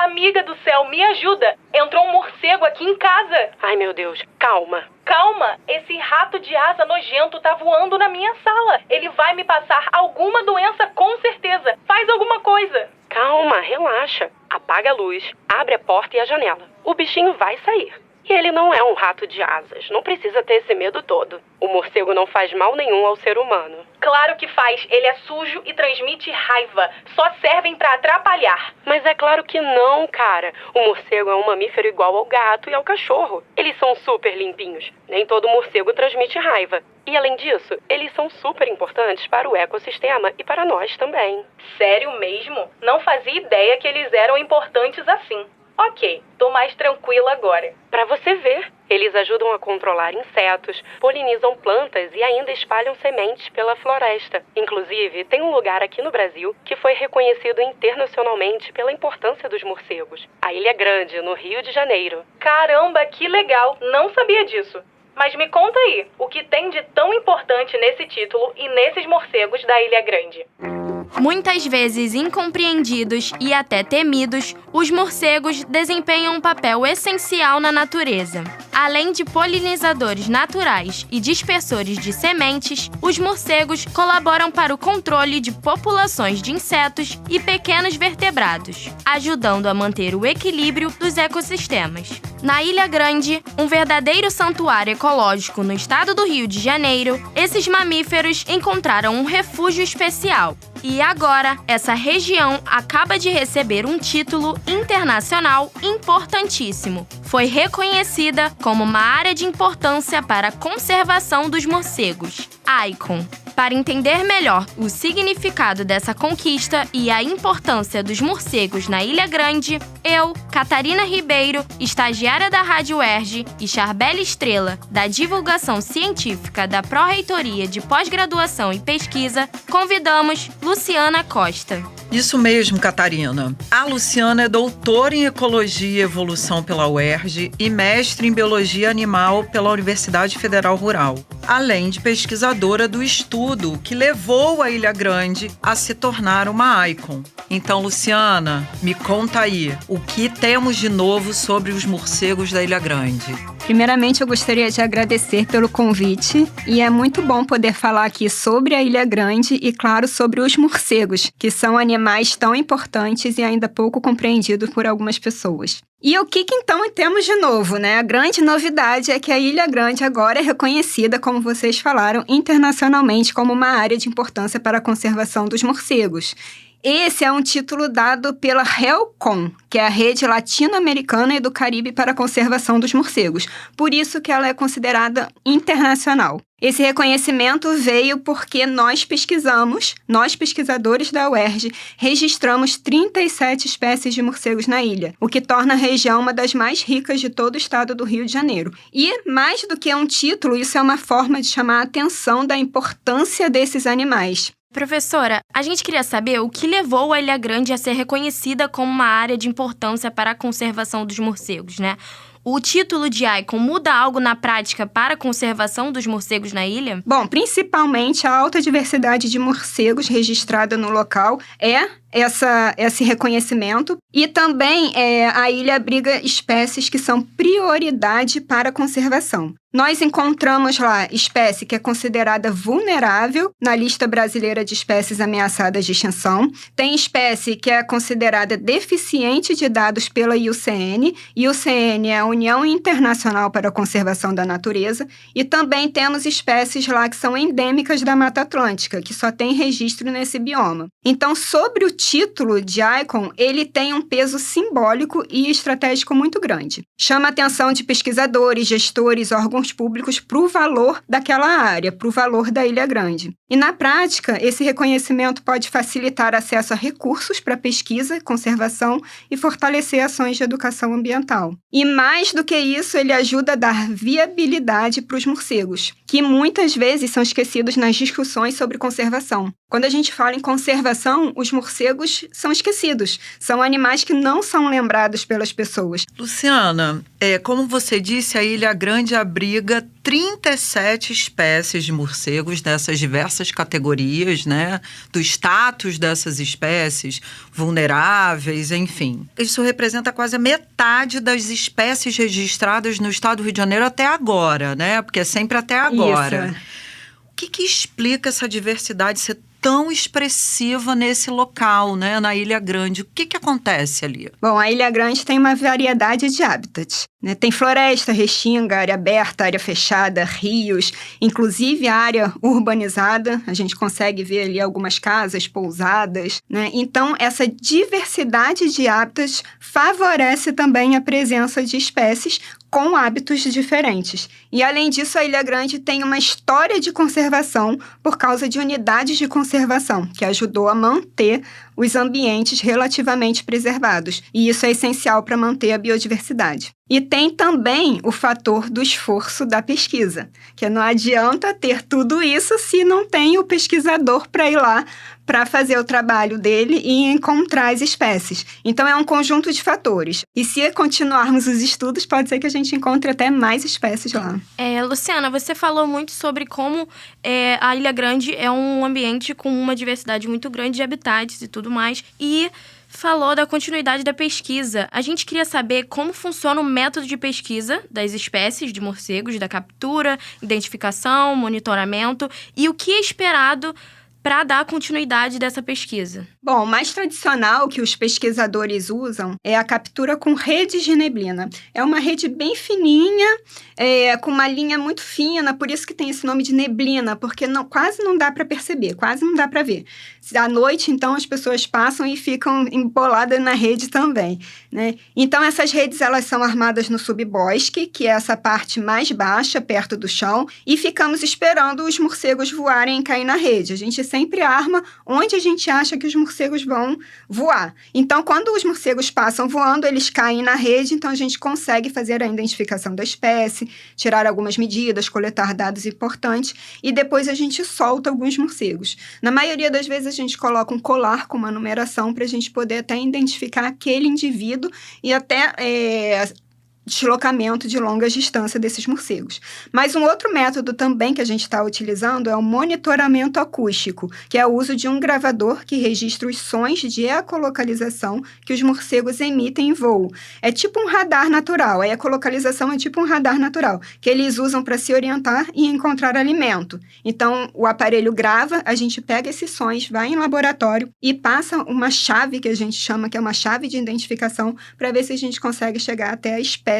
Amiga do céu, me ajuda! Entrou um morcego aqui em casa! Ai, meu Deus, calma. Calma! Esse rato de asa nojento tá voando na minha sala. Ele vai me passar alguma doença com certeza. Faz alguma coisa. Calma, relaxa. Apaga a luz, abre a porta e a janela. O bichinho vai sair. E ele não é um rato de asas. Não precisa ter esse medo todo. O morcego não faz mal nenhum ao ser humano. Claro que faz. Ele é sujo e transmite raiva. Só servem pra atrapalhar. Mas é claro que não, cara. O morcego é um mamífero igual ao gato e ao cachorro. Eles são super limpinhos. Nem todo morcego transmite raiva. E além disso, eles são super importantes para o ecossistema e para nós também. Sério mesmo? Não fazia ideia que eles eram importantes assim. Ok, tô mais tranquila agora. Para você ver, eles ajudam a controlar insetos, polinizam plantas e ainda espalham sementes pela floresta. Inclusive, tem um lugar aqui no Brasil que foi reconhecido internacionalmente pela importância dos morcegos. A Ilha Grande, no Rio de Janeiro. Caramba, que legal! Não sabia disso. Mas me conta aí, o que tem de tão importante nesse título e nesses morcegos da Ilha Grande? Muitas vezes incompreendidos e até temidos, os morcegos desempenham um papel essencial na natureza. Além de polinizadores naturais e dispersores de sementes, os morcegos colaboram para o controle de populações de insetos e pequenos vertebrados, ajudando a manter o equilíbrio dos ecossistemas. Na Ilha Grande, um verdadeiro santuário ecológico no estado do Rio de Janeiro, esses mamíferos encontraram um refúgio especial. E agora, essa região acaba de receber um título internacional importantíssimo. Foi reconhecida como uma área de importância para a conservação dos morcegos, ICON. Para entender melhor o significado dessa conquista e a importância dos morcegos na Ilha Grande, eu, Catarina Ribeiro, estagiária da Rádio UERJ, e Charbele Estrela, da Divulgação Científica da Pró-Reitoria de Pós-Graduação e Pesquisa, convidamos Luciana Costa. Isso mesmo, Catarina. A Luciana é doutora em Ecologia e Evolução pela UERJ e mestre em Biologia Animal pela Universidade Federal Rural, além de pesquisadora do estudo que levou a Ilha Grande a se tornar uma ICON. Então, Luciana, me conta aí, o que temos de novo sobre os morcegos da Ilha Grande? Primeiramente, eu gostaria de agradecer pelo convite e é muito bom poder falar aqui sobre a Ilha Grande e, claro, sobre os morcegos, que são animais tão importantes e ainda pouco compreendidos por algumas pessoas. E o que então temos de novo, né? A grande novidade é que a Ilha Grande agora é reconhecida, como vocês falaram, internacionalmente como uma área de importância para a conservação dos morcegos. Esse é um título dado pela HELCON, que é a Rede Latino-Americana e do Caribe para a Conservação dos Morcegos. Por isso que ela é considerada internacional. Esse reconhecimento veio porque nós pesquisadores da UERJ, registramos 37 espécies de morcegos na ilha, o que torna a região uma das mais ricas de todo o estado do Rio de Janeiro. E, mais do que um título, isso é uma forma de chamar a atenção da importância desses animais. Professora, a gente queria saber o que levou a Ilha Grande a ser reconhecida como uma área de importância para a conservação dos morcegos, né? O título de ICON muda algo na prática para a conservação dos morcegos na ilha? Bom, principalmente a alta diversidade de morcegos registrada no local é esse reconhecimento. E também a ilha abriga espécies que são prioridade para a conservação. Nós encontramos lá espécie que é considerada vulnerável na lista brasileira de espécies ameaçadas de extinção. Tem espécie que é considerada deficiente de dados pela IUCN. IUCN é a União Internacional para a Conservação da Natureza. E também temos espécies lá que são endêmicas da Mata Atlântica, que só tem registro nesse bioma. Então, sobre o título de ICON, ele tem um peso simbólico e estratégico muito grande. Chama a atenção de pesquisadores, gestores, órgãos públicos para o valor daquela área, para o valor da Ilha Grande. E, na prática, esse reconhecimento pode facilitar acesso a recursos para pesquisa, conservação e fortalecer ações de educação ambiental. E, mais do que isso, ele ajuda a dar viabilidade para os morcegos, que muitas vezes são esquecidos nas discussões sobre conservação. Quando a gente fala em conservação, os morcegos são esquecidos. São animais que não são lembrados pelas pessoas. Luciana, como você disse, a Ilha Grande abriga 37 espécies de morcegos dessas diversas categorias, né? Do status dessas espécies, vulneráveis, enfim. Isso representa quase a metade das espécies registradas no estado do Rio de Janeiro até agora, né? Porque é sempre até agora. Isso. O que explica essa diversidade ser tão expressiva nesse local, né, na Ilha Grande? O que acontece ali? Bom, a Ilha Grande tem uma variedade de hábitats, né? Tem floresta, restinga, área aberta, área fechada, rios, inclusive a área urbanizada. A gente consegue ver ali algumas casas, pousadas, né? Então, essa diversidade de hábitats favorece também a presença de espécies com hábitos diferentes. E, além disso, a Ilha Grande tem uma história de conservação por causa de unidades de conservação, que ajudou a manter os ambientes relativamente preservados. E isso é essencial para manter a biodiversidade. E tem também o fator do esforço da pesquisa, que não adianta ter tudo isso se não tem o pesquisador para ir lá para fazer o trabalho dele e encontrar as espécies. Então, é um conjunto de fatores. E se continuarmos os estudos, pode ser que a gente encontre até mais espécies lá. Luciana, você falou muito sobre como a Ilha Grande é um ambiente com uma diversidade muito grande de habitats e tudo mais. E falou da continuidade da pesquisa. A gente queria saber como funciona o método de pesquisa das espécies de morcegos, da captura, identificação, monitoramento e o que é esperado para dar continuidade dessa pesquisa. Bom, o mais tradicional que os pesquisadores usam é a captura com redes de neblina. É uma rede bem fininha, com uma linha muito fina, por isso que tem esse nome de neblina, porque quase não dá para perceber, quase não dá para ver. À noite, então, as pessoas passam e ficam emboladas na rede também, né? Então, essas redes, elas são armadas no subbosque, que é essa parte mais baixa, perto do chão, e ficamos esperando os morcegos voarem e cair na rede. A gente sempre arma onde a gente acha que os morcegos vão voar. Então, quando os morcegos passam voando, eles caem na rede, então a gente consegue fazer a identificação da espécie, tirar algumas medidas, coletar dados importantes, e depois a gente solta alguns morcegos. Na maioria das vezes, a gente coloca um colar com uma numeração para a gente poder até identificar aquele indivíduo e até deslocamento de longas distâncias desses morcegos. Mas um outro método também que a gente está utilizando é o monitoramento acústico, que é o uso de um gravador que registra os sons de ecolocalização que os morcegos emitem em voo. É tipo um radar natural, a ecolocalização é tipo um radar natural, que eles usam para se orientar e encontrar alimento. Então, o aparelho grava, a gente pega esses sons, vai em laboratório e passa uma chave que a gente chama, que é uma chave de identificação, para ver se a gente consegue chegar até a espécie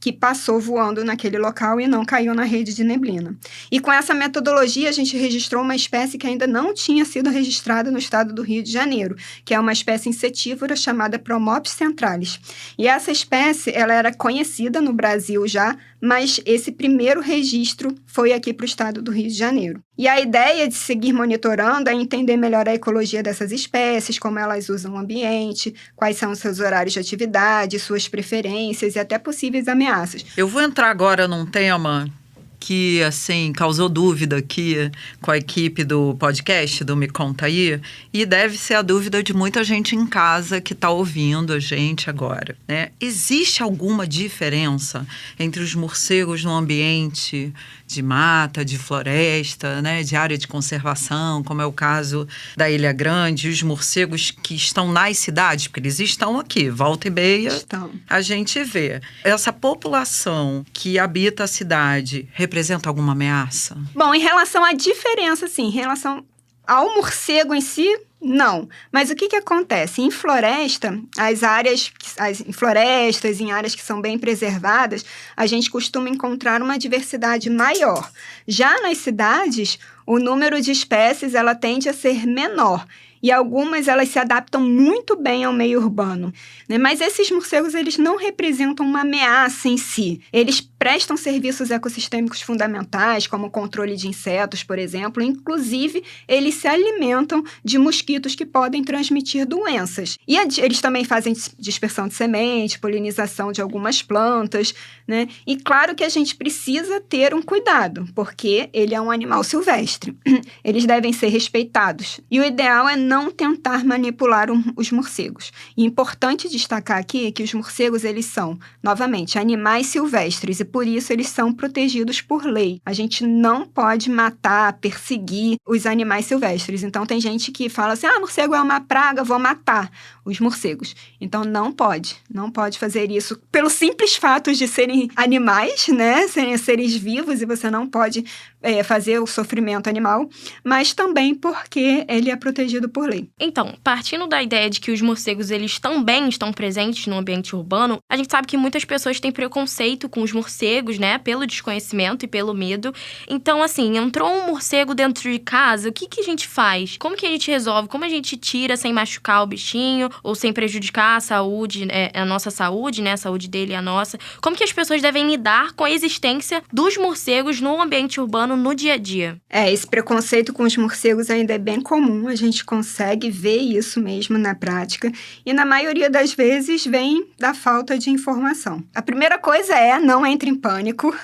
que passou voando naquele local e não caiu na rede de neblina. E com essa metodologia, a gente registrou uma espécie que ainda não tinha sido registrada no estado do Rio de Janeiro, que é uma espécie insetívora chamada Promopis centralis. E essa espécie, ela era conhecida no Brasil já, mas esse primeiro registro foi aqui para o estado do Rio de Janeiro. E a ideia de seguir monitorando é entender melhor a ecologia dessas espécies, como elas usam o ambiente, quais são os seus horários de atividade, suas preferências e até possíveis ameaças. Eu vou entrar agora num tema que, assim, causou dúvida aqui com a equipe do podcast, do Me Conta Aí, e deve ser a dúvida de muita gente em casa que está ouvindo a gente agora, né? Existe alguma diferença entre os morcegos no ambiente de mata, de floresta, né, de área de conservação, como é o caso da Ilha Grande, e os morcegos que estão nas cidades, porque eles estão aqui, volta e meia, a gente vê. Essa população que habita a cidade representa alguma ameaça? Bom, em relação à diferença, sim, em relação ao morcego em si, não. Mas o que acontece? Em floresta, em florestas, em áreas que são bem preservadas, a gente costuma encontrar uma diversidade maior. Já nas cidades, o número de espécies ela tende a ser menor. E algumas, elas se adaptam muito bem ao meio urbano, né? Mas esses morcegos, eles não representam uma ameaça em si. Eles prestam serviços ecossistêmicos fundamentais, como o controle de insetos, por exemplo. Inclusive, eles se alimentam de mosquitos mosquitos que podem transmitir doenças. E eles também fazem dispersão de semente, polinização de algumas plantas, né? E claro que a gente precisa ter um cuidado, porque ele é um animal silvestre. Eles devem ser respeitados. E o ideal é não tentar manipular os morcegos. E importante destacar aqui que os morcegos, eles são, novamente, animais silvestres e por isso eles são protegidos por lei. A gente não pode matar, perseguir os animais silvestres. Então tem gente que fala assim, morcego é uma praga, vou matar os morcegos. Então não pode fazer isso pelo simples fato de serem animais, né? Serem seres vivos e você não pode fazer o sofrimento animal, mas também porque ele é protegido por lei. Então, partindo da ideia de que os morcegos eles também estão presentes no ambiente urbano, a gente sabe que muitas pessoas têm preconceito com os morcegos, né? Pelo desconhecimento e pelo medo. Então, assim, entrou um morcego dentro de casa, o que a gente faz? Como que a gente resolve? Como a gente tira sem machucar o bichinho ou sem prejudicar a saúde, a nossa saúde, né? A saúde dele e a nossa. Como que as pessoas devem lidar com a existência dos morcegos no ambiente urbano no dia a dia? Esse preconceito com os morcegos ainda é bem comum, a gente consegue ver isso mesmo na prática e na maioria das vezes vem da falta de informação. A primeira coisa é não entre em pânico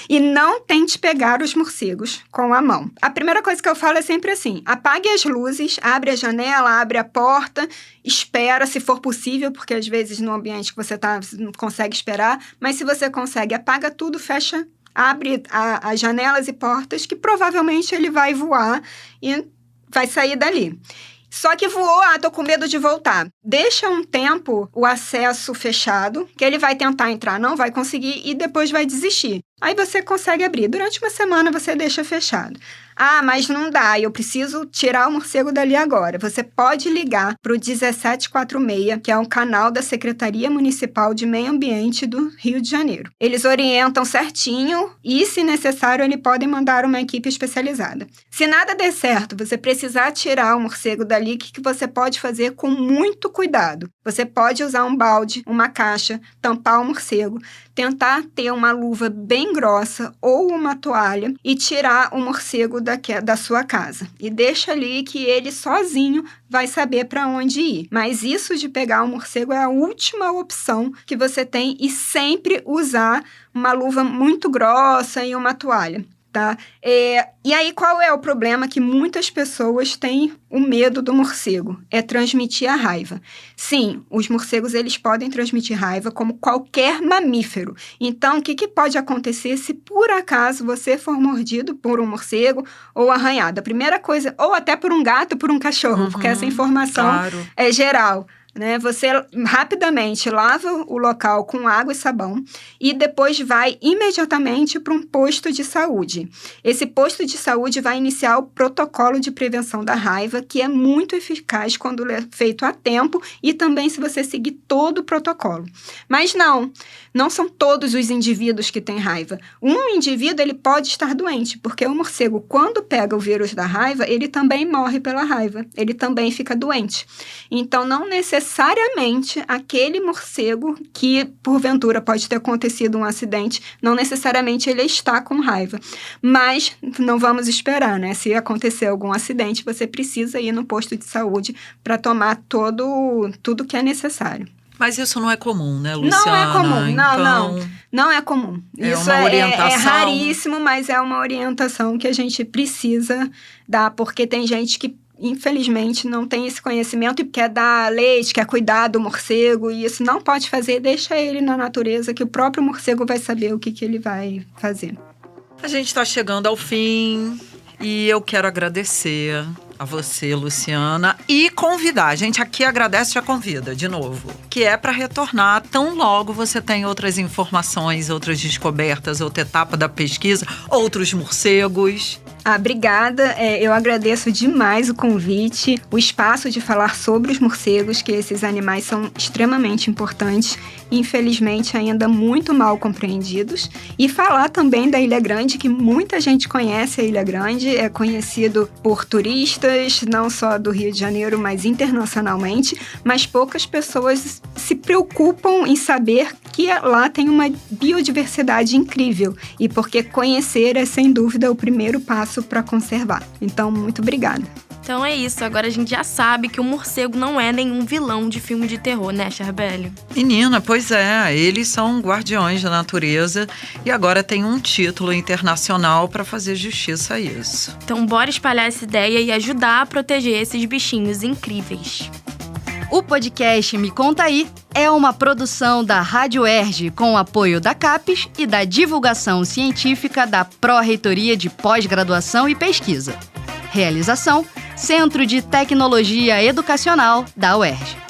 e não tente pegar os morcegos com a mão. A primeira coisa que eu falo é sempre assim, apague as luzes, abre a janela, abre a porta, espera se for possível, porque às vezes no ambiente que você está você não consegue esperar, mas se você consegue, apaga tudo, fecha, abre as janelas e portas, que provavelmente ele vai voar e vai sair dali. Só que voou, tô com medo de voltar. Deixa um tempo o acesso fechado, que ele vai tentar entrar, não vai conseguir e depois vai desistir. Aí você consegue abrir. Durante uma semana você deixa fechado. Mas não dá, eu preciso tirar o morcego dali agora. Você pode ligar para o 1746, que é um canal da Secretaria Municipal de Meio Ambiente do Rio de Janeiro. Eles orientam certinho e, se necessário, eles podem mandar uma equipe especializada. Se nada der certo, você precisar tirar o morcego dali, o que você pode fazer com muito cuidado? Você pode usar um balde, uma caixa, tampar o morcego, tentar ter uma luva bem grossa ou uma toalha e tirar o morcego da sua casa. E deixa ali que ele sozinho vai saber para onde ir. Mas isso de pegar o morcego é a última opção que você tem e sempre usar uma luva muito grossa e uma toalha. Tá? E aí, qual é o problema que muitas pessoas têm o medo do morcego? É transmitir a raiva. Sim, os morcegos eles podem transmitir raiva como qualquer mamífero. Então, o que pode acontecer se por acaso você for mordido por um morcego ou arranhado? A primeira coisa, ou até por um gato, por um cachorro, porque essa informação é geral. Né? Você rapidamente lava o local com água e sabão e depois vai imediatamente para um posto de saúde. Esse posto de saúde vai iniciar o protocolo de prevenção da raiva, que é muito eficaz quando é feito a tempo e também se você seguir todo o protocolo. Mas não são todos os indivíduos que têm raiva. Um indivíduo ele pode estar doente, porque o morcego, quando pega o vírus da raiva, ele também morre pela raiva, ele também fica doente. Então, não necessariamente aquele morcego que, porventura, pode ter acontecido um acidente, não necessariamente ele está com raiva. Mas não vamos esperar, né? Se acontecer algum acidente, você precisa ir no posto de saúde para tomar tudo que é necessário. Mas isso não é comum, né, Luciana? Não é comum, não é comum. Isso é raríssimo, mas é uma orientação que a gente precisa dar, porque tem gente que infelizmente não tem esse conhecimento e quer dar leite, quer cuidar do morcego e isso não pode fazer, deixa ele na natureza que o próprio morcego vai saber o que ele vai fazer. A gente está chegando ao fim e eu quero agradecer a você, Luciana, e convidar. A gente aqui agradece e já convida, de novo, que é para retornar tão logo você tem outras informações, outras descobertas, outra etapa da pesquisa, outros morcegos. Obrigada. Eu agradeço demais o convite, o espaço de falar sobre os morcegos, que esses animais são extremamente importantes, infelizmente ainda muito mal compreendidos, e falar também da Ilha Grande, que muita gente conhece a Ilha Grande, é conhecido por turistas, não só do Rio de Janeiro, mas internacionalmente, mas poucas pessoas se preocupam em saber que lá tem uma biodiversidade incrível, e porque conhecer é, sem dúvida, o primeiro passo para conservar. Então, muito obrigada. Então é isso, agora a gente já sabe que o morcego não é nenhum vilão de filme de terror, né, Charbelli? Menina, pois é, eles são guardiões da natureza e agora tem um título internacional para fazer justiça a isso. Então bora espalhar essa ideia e ajudar a proteger esses bichinhos incríveis. O podcast Me Conta Aí é uma produção da Rádio UERJ com o apoio da CAPES e da divulgação científica da Pró-Reitoria de Pós-Graduação e Pesquisa. Realização: Centro de Tecnologia Educacional da UERJ.